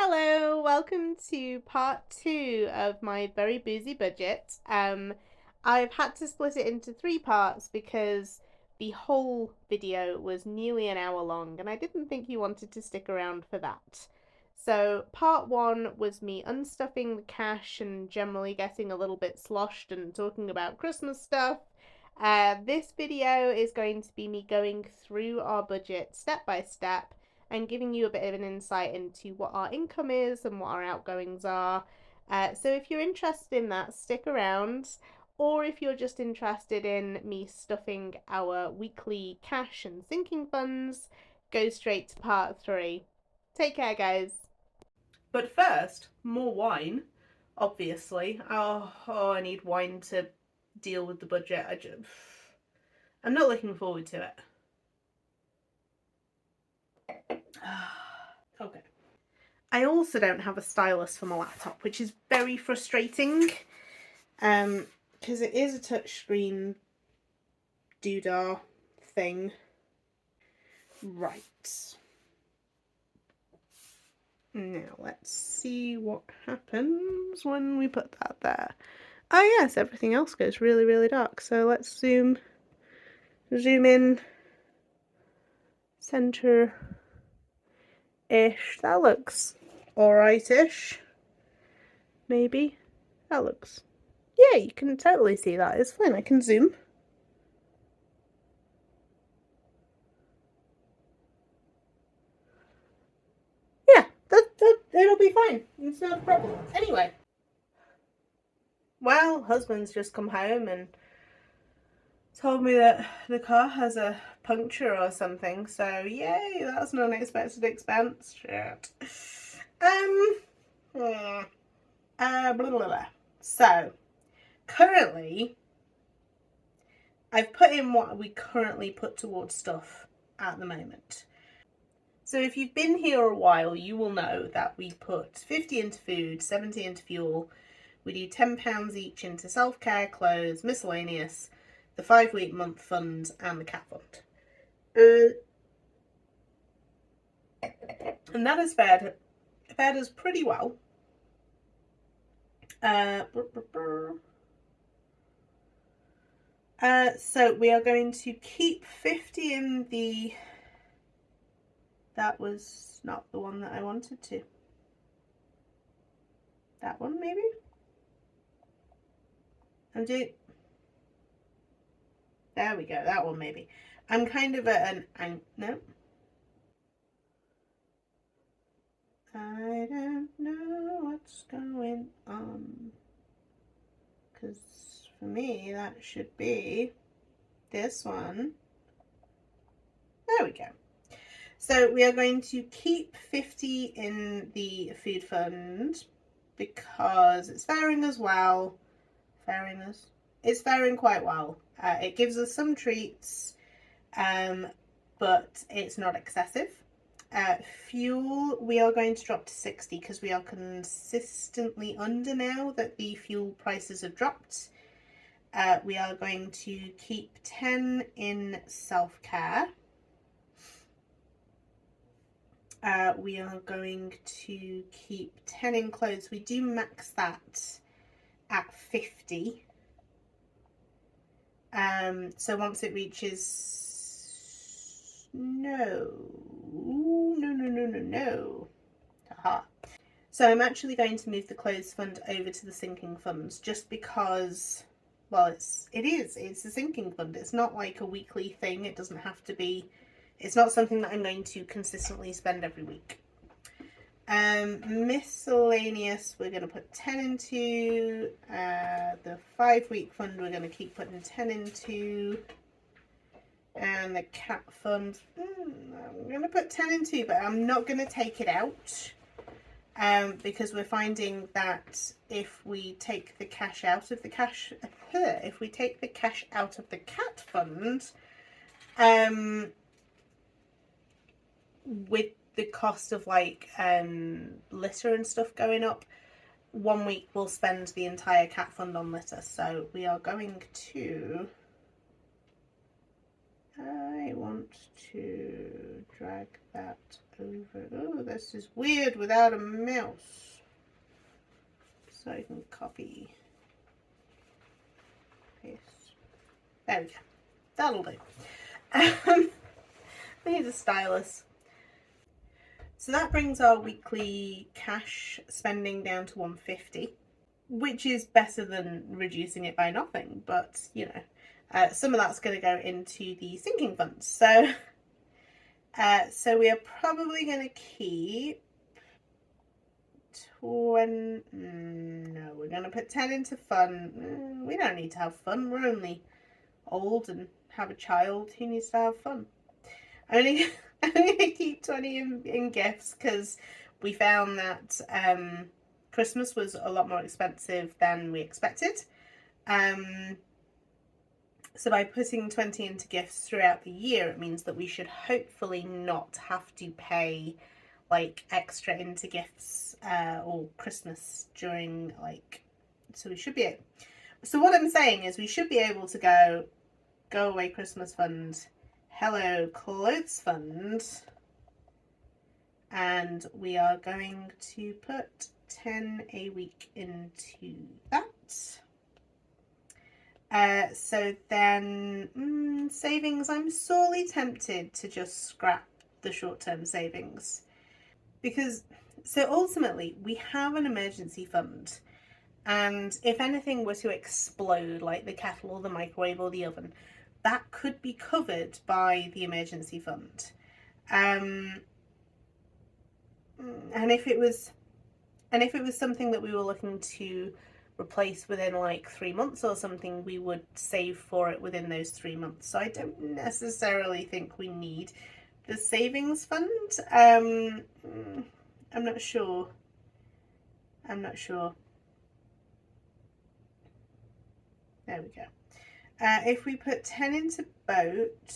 Hello, welcome to part 2 of my very boozy budget. I've had to split it into 3 parts because the whole video was nearly an hour long and I didn't think you wanted to stick around for that. So part 1 was me unstuffing the cash and generally getting a little bit sloshed and talking about Christmas stuff. This video is going to be me going through our budget step by step and giving you a bit of an insight into what our income is and what our outgoings are. So if you're interested in that, stick around. Or if you're just interested in me stuffing our weekly cash and sinking funds, go straight to part 3. Take care, guys. But first, more wine, obviously. Oh, I need wine to deal with the budget. I'm not looking forward to it. Okay. I also don't have a stylus for my laptop, which is very frustrating because it is a touchscreen doodah thing. Right. Now let's see what happens when we put that there. Oh yes, everything else goes really, really dark. So let's zoom in center-ish. That looks alright-ish. Maybe. That looks... Yeah, you can totally see that. It's fine. I can zoom. Yeah, it'll be fine. It's not a problem. Anyway. Well, husband's just come home and told me that the car has a puncture or something. So, yay, that's an unexpected expense. Shit. Blah, blah, blah. So, currently, I've put in what we currently put towards stuff at the moment. So if you've been here a while, you will know that we put 50 into food, 70 into fuel. We do £10 each into self-care, clothes, miscellaneous, the 5-week month fund, and the cat fund. And that has fared us pretty well. So we are going to keep 50 in the... That was not the one that I wanted to. That one, maybe? I'm doing... There we go, that one maybe. I'm kind of at an... No. I don't know what's going on. Because for me, that should be this one. There we go. So we are going to keep 50 in the food fund because it's faring as well. It's faring quite well. It gives us some treats, but it's not excessive. Fuel, we are going to drop to 60 because we are consistently under now that the fuel prices have dropped. We are going to keep 10 in self-care. We are going to keep 10 in clothes. We do max that at 50. So once it reaches... No. Haha. So I'm actually going to move the clothes fund over to the sinking funds just because, well, it's a sinking fund. It's not like a weekly thing. It doesn't have to be... It's not something that I'm going to consistently spend every week. Miscellaneous, we're going to put 10 into. The 5-week fund, we're going to keep putting 10 into. And the cat fund, I'm going to put 10 into, but I'm not going to take it out. Because we're finding that if we take the cash out of the cat fund, with the cost of like litter and stuff going up, 1 week we'll spend the entire cat fund on litter. So we are going to... I want to drag that over. Oh, this is weird without a mouse. So I can copy, paste. There we go. That'll do. I need a stylus. So that brings our weekly cash spending down to 150, which is better than reducing it by nothing. But, you know, some of that's going to go into the sinking funds. So, we are probably going to keep 20. No, we're going to put 10 into fun. We don't need to have fun. We're only old and have a child who needs to have fun. I'm going to keep 20 in gifts because we found that Christmas was a lot more expensive than we expected. So by putting 20 into gifts throughout the year, it means that we should hopefully not have to pay like extra into gifts or Christmas during so we should be able, so what I'm saying is we should be able to go away Christmas fund, hello clothes fund, and we are going to put 10 a week into that. So then savings, I'm sorely tempted to just scrap the short-term savings because so ultimately we have an emergency fund, and if anything were to explode like the kettle or the microwave or the oven, that could be covered by the emergency fund. And if it was something that we were looking to replace within like 3 months or something, we would save for it within those 3 months. So I don't necessarily think we need the savings fund. I'm not sure. There we go. If we put 10 into boat,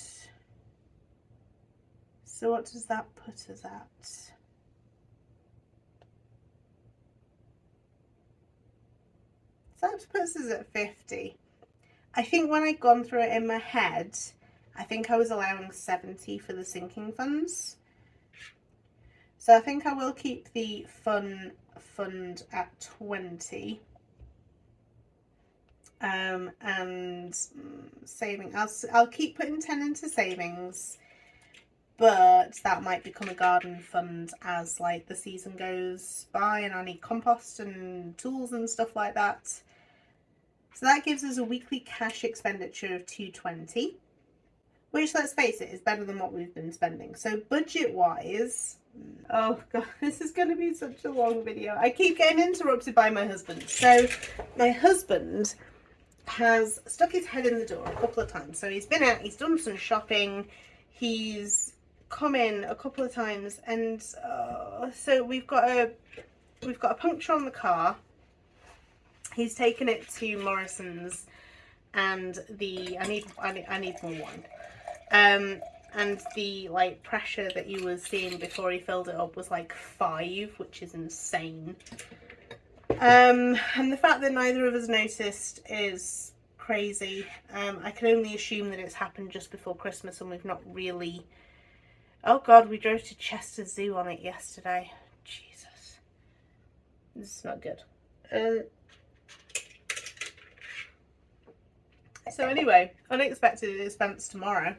so what does that put us at? That puts us at 50. I think when I'd gone through it in my head, I think I was allowing 70 for the sinking funds. So I think I will keep the fun fund at 20. And saving, I'll keep putting 10 into savings, but that might become a garden fund as like the season goes by and I need compost and tools and stuff like that. So that gives us a weekly cash expenditure of 220, which, let's face it, is better than what we've been spending. So budget wise, oh god, this is going to be such a long video. I keep getting interrupted by my husband. So my husband has stuck his head in the door a couple of times. So he's been out, he's done some shopping, he's come in a couple of times, and so we've got a puncture on the car. He's taken it to Morrison's, and I need more wine. And the like pressure that he was seeing before he filled it up was like 5, which is insane. And the fact that neither of us noticed is crazy. I can only assume that it's happened just before Christmas and we've not really... Oh god, we drove to Chester Zoo on it yesterday. Jesus. This is not good. So anyway, unexpected expense tomorrow.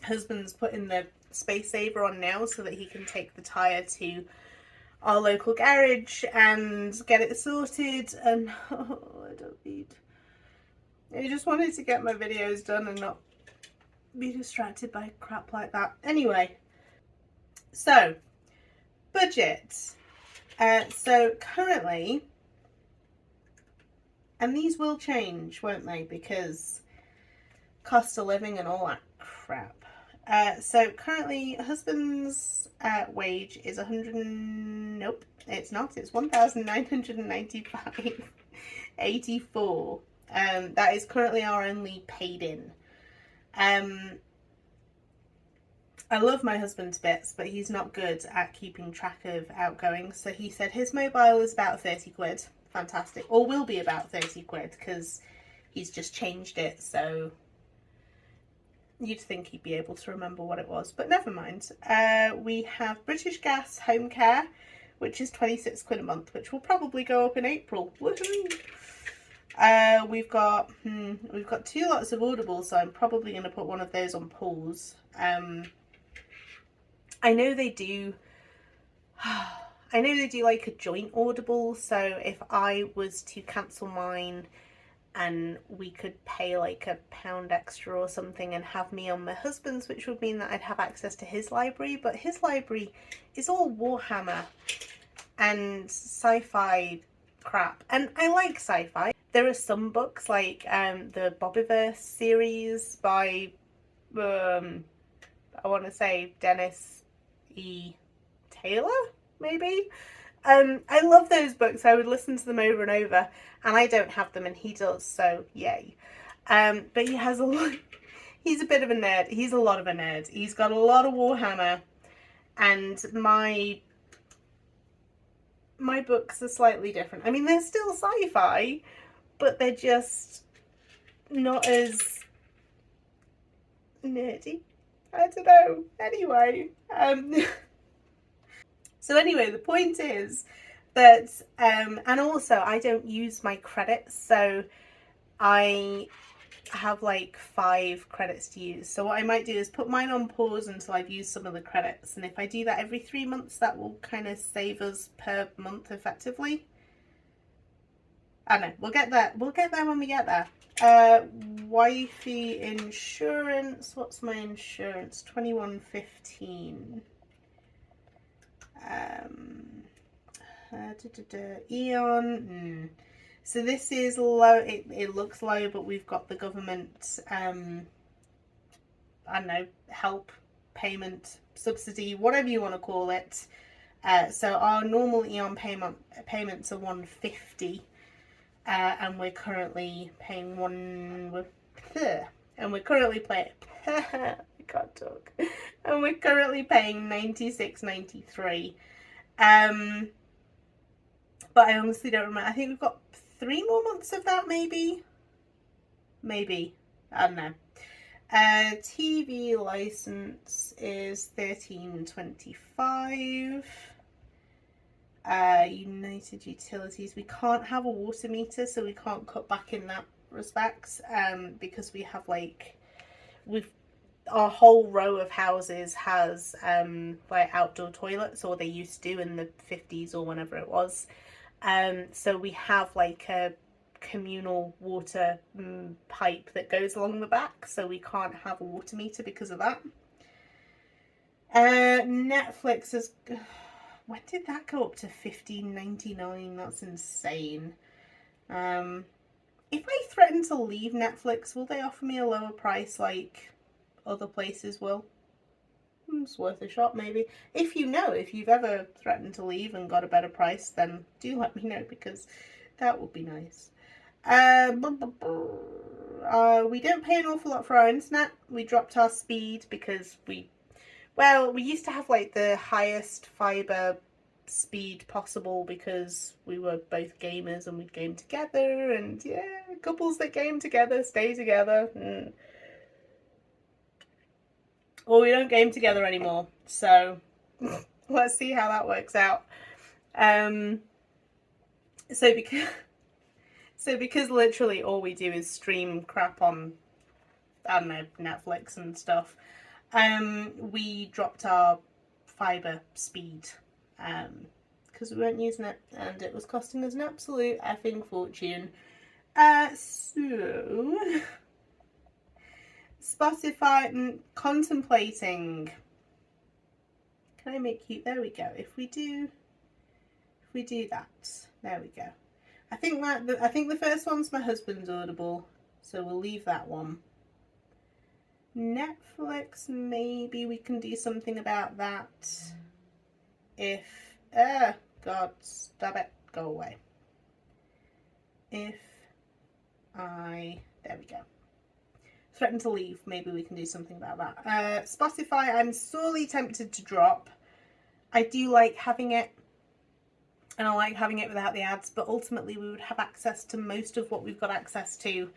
Husband's putting the space saver on now so that he can take the tyre to our local garage and get it sorted, and I don't need... I just wanted to get my videos done and not be distracted by crap like that. Anyway, so budget. So currently, and these will change, won't they, because cost of living and all that crap. So currently husband's wage is 100 nope, it's not, it's 1,995.84. That is currently our only paid in. I love my husband to bits, but he's not good at keeping track of outgoings. So he said his mobile is about 30 quid. Fantastic. Or will be about 30 quid because he's just changed it. So You'd think he'd be able to remember what it was, but never mind. We have British Gas Home Care, which is 26 quid a month, which will probably go up in April. Woohoo! We've got 2 lots of Audible, so I'm probably going to put one of those on pause. I know they do. I know they do like a joint Audible, so if I was to cancel mine and we could pay like £1 extra or something and have me on my husband's, which would mean that I'd have access to his library, but his library is all Warhammer and sci-fi crap, and I like sci-fi. There are some books like the Bobbyverse series by I want to say Dennis E. Taylor, maybe. I love those books. I would listen to them over and over, and I don't have them, and he does, so yay. But he has a lot. He's a bit of a nerd. He's a lot of a nerd. He's got a lot of Warhammer, and my books are slightly different. I mean, they're still sci-fi, but they're just not as nerdy. I don't know. Anyway, so anyway, the point is that, and also I don't use my credits, so I have like 5 credits to use. So what I might do is put mine on pause until I've used some of the credits, and if I do that every 3 months, that will kind of save us per month effectively. I don't know, we'll get there when we get there. Wifey insurance, what's my insurance? 21.15. Eon. So this is low. It looks low, but we've got the government, I don't know, help, payment, subsidy, whatever you want to call it. So our normal Eon payments are 150, and we're currently paying and we're currently paying. I can't talk. And we're currently paying 96.93. But I honestly don't remember. I think we've got 3 more months of that, maybe. I don't know. TV license is 13.25. United Utilities. We can't have a water meter, so we can't cut back in that respect. Because we have our whole row of houses has like outdoor toilets, or they used to in the 50s or whenever it was. So we have like a communal water pipe that goes along the back, so we can't have a water meter because of that. Netflix is, when did that go up to $15.99? That's insane. If I threaten to leave Netflix, will they offer me a lower price like other places will? It's worth a shot, maybe. If you've ever threatened to leave and got a better price, then do let me know, because that would be nice. We don't pay an awful lot for our internet. We dropped our speed because we used to have like the highest fibre speed possible because we were both gamers and we'd game together, and yeah, couples that game together stay together. Well, we don't game together anymore, so let's see how that works out. So because literally all we do is stream crap on, I don't know, Netflix and stuff, we dropped our fibre speed because we weren't using it, and it was costing us an absolute effing fortune. So Spotify, contemplating. Can I make you? There we go. If we do that, there we go. I think the first one's my husband's Audible, so we'll leave that one. Netflix, maybe we can do something about that. If God, stop it, go away. There we go. Threaten to leave, maybe we can do something about that. Spotify, I'm sorely tempted to drop. I do like having it, and I like having it without the ads, but ultimately we would have access to most of what we've got access to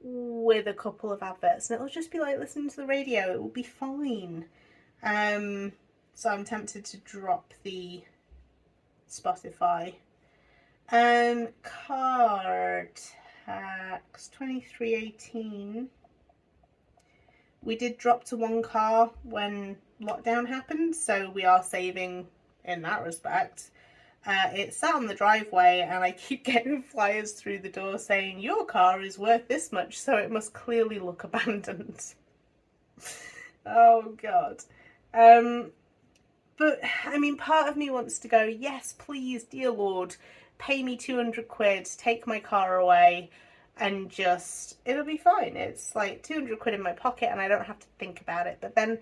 with a couple of adverts, and it'll just be like listening to the radio. It will be fine. So I'm tempted to drop the Spotify. Car tax 2318. We did drop to one car when lockdown happened, so we are saving in that respect. It sat on the driveway, and I keep getting flyers through the door saying your car is worth this much, so it must clearly look abandoned. Oh god. But I mean, part of me wants to go, yes, please, dear Lord, pay me 200 quid, take my car away, and just, it'll be fine. It's like 200 quid in my pocket, and I don't have to think about it. But then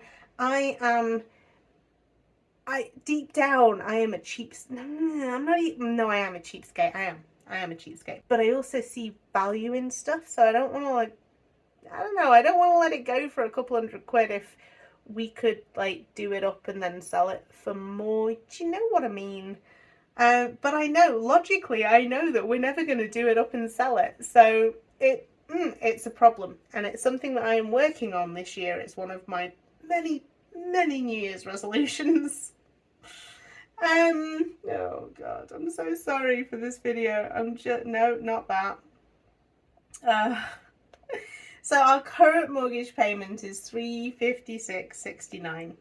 deep down, I am a I'm not even, no, I am a cheapskate. I am a cheapskate. But I also see value in stuff, so I don't want to, like, I don't know, I don't want to let it go for a couple hundred quid if we could, like, do it up and then sell it for more. Do you know what I mean? But I know, logically, I know that we're never going to do it up and sell it. So it's a problem. And it's something that I am working on this year. It's one of my many, many New Year's resolutions. Oh God, I'm so sorry for this video. No, not that. So our current mortgage payment is £356.69,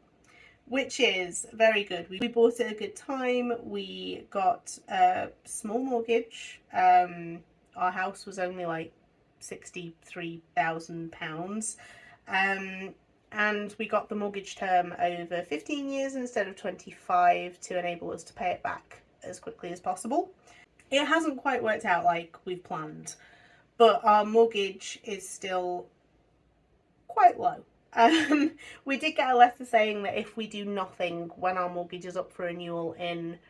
which is very good. We bought it at a good time. We got a small mortgage. Our house was only like £63,000. And we got the mortgage term over 15 years instead of 25 to enable us to pay it back as quickly as possible. It hasn't quite worked out like we've planned, but our mortgage is still quite low. We did get a letter saying that if we do nothing when our mortgage is up for renewal in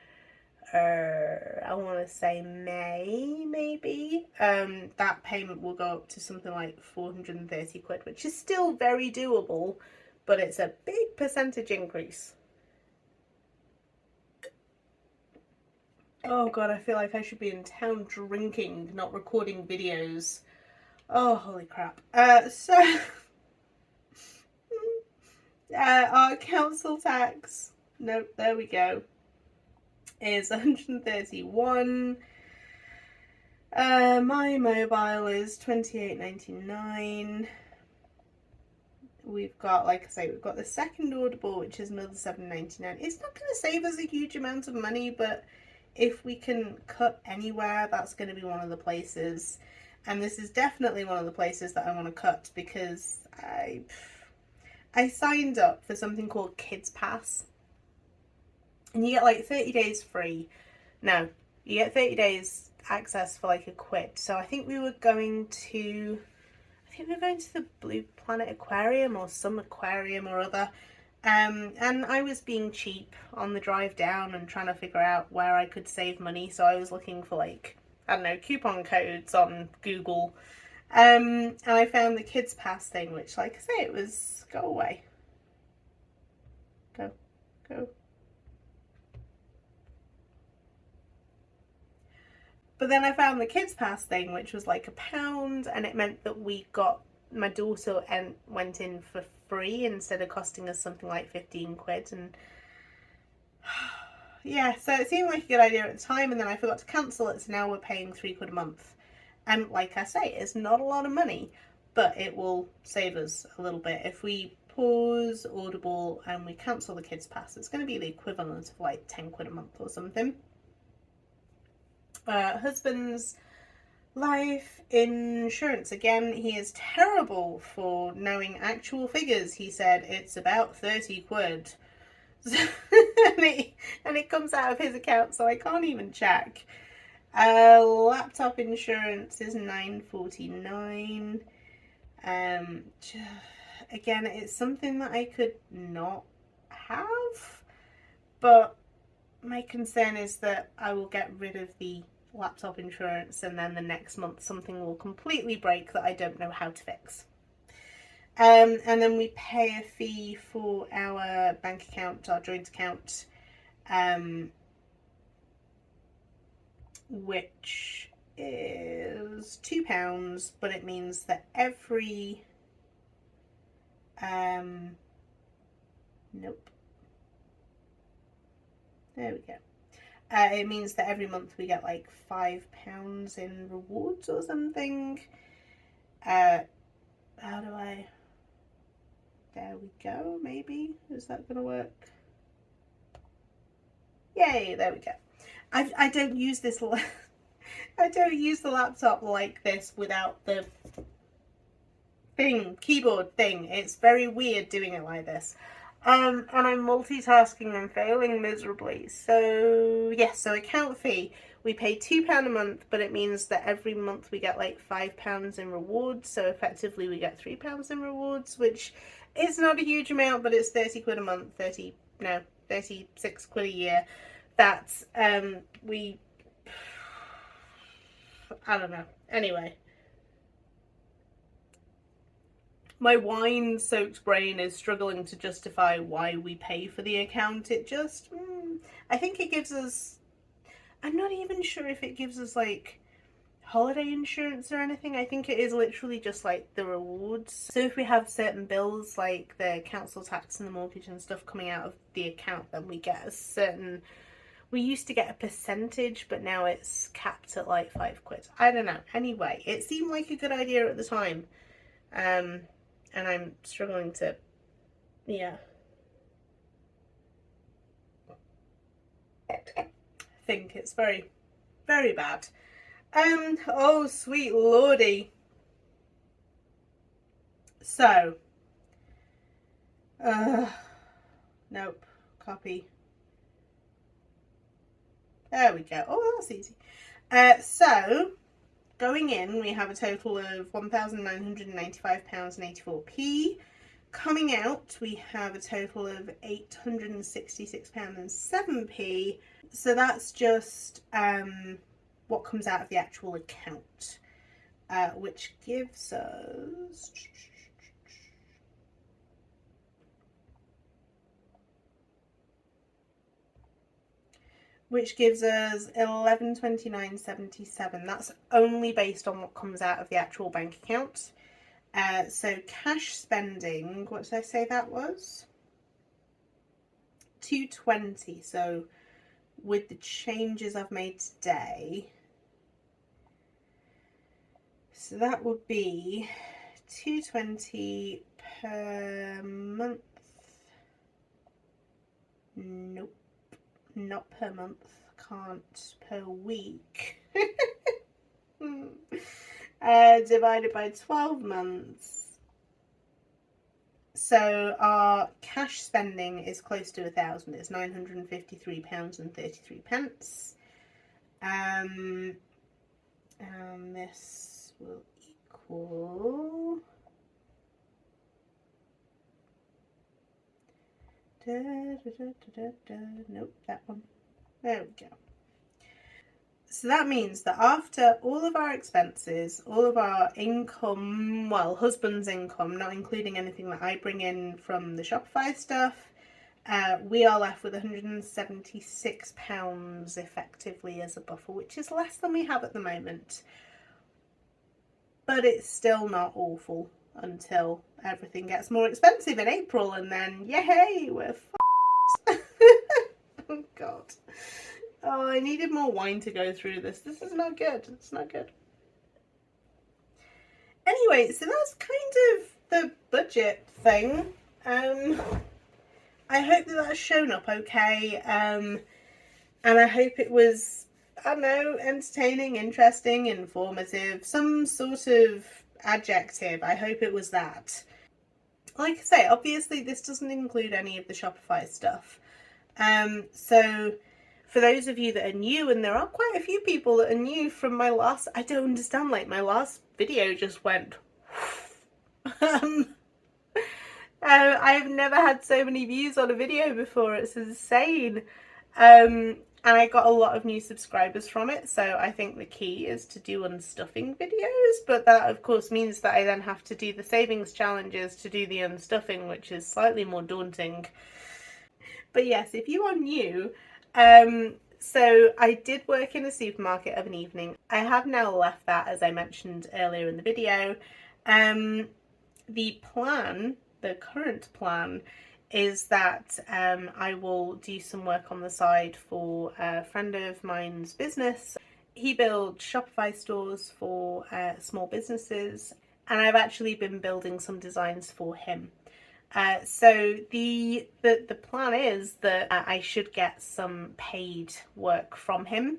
I want to say May, maybe, that payment will go up to something like 430 quid, which is still very doable, but it's a big percentage increase. Oh god, I feel like I should be in town drinking, not recording videos. Oh, holy crap. Our council tax, nope, there we go, is 131. My mobile is 28.99. We've got, like I say, we've got the second Audible, which is another 7.99. It's not going to save us a huge amount of money, but if we can cut anywhere, that's going to be one of the places. And this is definitely one of the places that I want to cut, because I signed up for something called Kids Pass, and you get like 30 days free. No, you get 30 days access for like £1. So I think we were going to the Blue Planet Aquarium or some aquarium or other. And I was being cheap on the drive down and trying to figure out where I could save money. So I was looking for, like, I don't know, coupon codes on Google. And I found the Kids Pass thing, which, like I say, it was, go away. Go. But then I found the Kids Pass thing, which was like £1, and it meant that we got, my daughter and went in for free instead of costing us something like 15 quid. And yeah, so it seemed like a good idea at the time, and then I forgot to cancel it, so now we're paying £3 a month. And like I say, it's not a lot of money, but it will save us a little bit. If we pause Audible and we cancel the Kids Pass, it's going to be the equivalent of like 10 quid a month or something. Husband's life insurance. Again, he is terrible for knowing actual figures. He said it's about 30 quid. and it comes out of his account, so I can't even check. Laptop insurance is £9.49. Again, it's something that I could not have, but my concern is that I will get rid of the laptop insurance and then the next month something will completely break that I don't know how to fix. And then we pay a fee for our bank account, our joint account, which is £2, but it means that every nope, there we go. It means that every month we get like £5 in rewards or something. How do I? There we go. Maybe is that gonna work? Yay! There we go. I don't use this. I don't use the laptop like this without the keyboard thing. It's very weird doing it like this. And I'm multitasking and failing miserably. So yes, so account fee. We pay £2 a month, but it means that every month we get like £5 in rewards. So effectively we get £3 in rewards, which is not a huge amount, but it's 30 quid a month, 36 quid a year. That's I don't know. Anyway. My wine-soaked brain is struggling to justify why we pay for the account. It just, I think it gives us, I'm not even sure if it gives us like holiday insurance or anything. I think it is literally just like the rewards. So if we have certain bills like the council tax and the mortgage and stuff coming out of the account, then we get a certain, we used to get a percentage, but now it's capped at like £5. I don't know. Anyway, it seemed like a good idea at the time. And I'm struggling to, think it's very, very bad. Oh, sweet lordy. So, nope, copy. There we go. Oh, that's easy. So, going in, we have a total of £1,995.84. Coming out, we have a total of £866.07. So that's just what comes out of the actual account, which gives us £1129.77. That's only based on what comes out of the actual bank account. So cash spending, what did I say that was? £220. So with the changes I've made today, so that would be £220 per month. Nope, not per month. Can't. Per week. Divided by 12 months. So our cash spending is close to £1,000. It's £953.33. And this will equal nope, that one. There we go. So that means that after all of our expenses, all of our income, well, husband's income, not including anything that I bring in from the Shopify stuff, we are left with £176 effectively as a buffer, which is less than we have at the moment. But it's still not awful until everything gets more expensive in April, and then yay, we're f***ed. Oh god. Oh, I needed more wine to go through this. This is not good. It's not good. Anyway, so that's kind of the budget thing. I hope that that's shown up okay. And I hope it was, I don't know, entertaining, interesting, informative, some sort of adjective. I hope it was that. Like I say, obviously this doesn't include any of the Shopify stuff. So for those of you that are new, and there are quite a few people that are new from my last, I don't understand, like my last video just went I've never had so many views on a video before. It's insane. And I got a lot of new subscribers from it, so I think the key is to do unstuffing videos, but that of course means that I then have to do the savings challenges to do the unstuffing, which is slightly more daunting. But yes, if you are new, So I did work in a supermarket of an evening. I have now left that, as I mentioned earlier in the video. The plan, the current plan, is that I will do some work on the side for a friend of mine's business. He builds Shopify stores for small businesses, and I've actually been building some designs for him. So the plan is that I should get some paid work from him.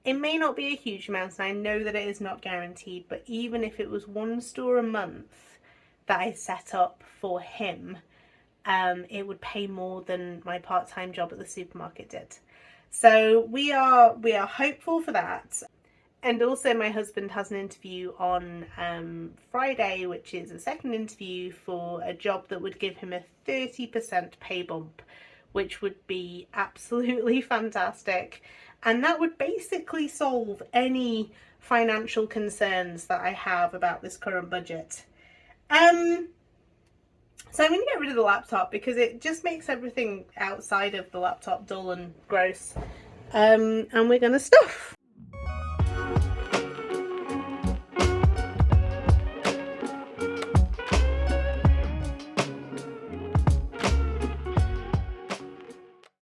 It may not be a huge amount, and I know that it is not guaranteed, but even if it was one store a month that I set up for him, it would pay more than my part-time job at the supermarket did. So we are hopeful for that. And also, my husband has an interview on Friday, which is a second interview for a job that would give him a 30% pay bump, which would be absolutely fantastic. And that would basically solve any financial concerns that I have about this current budget. So I'm going to get rid of the laptop because it just makes everything outside of the laptop dull and gross. And we're going to stuff.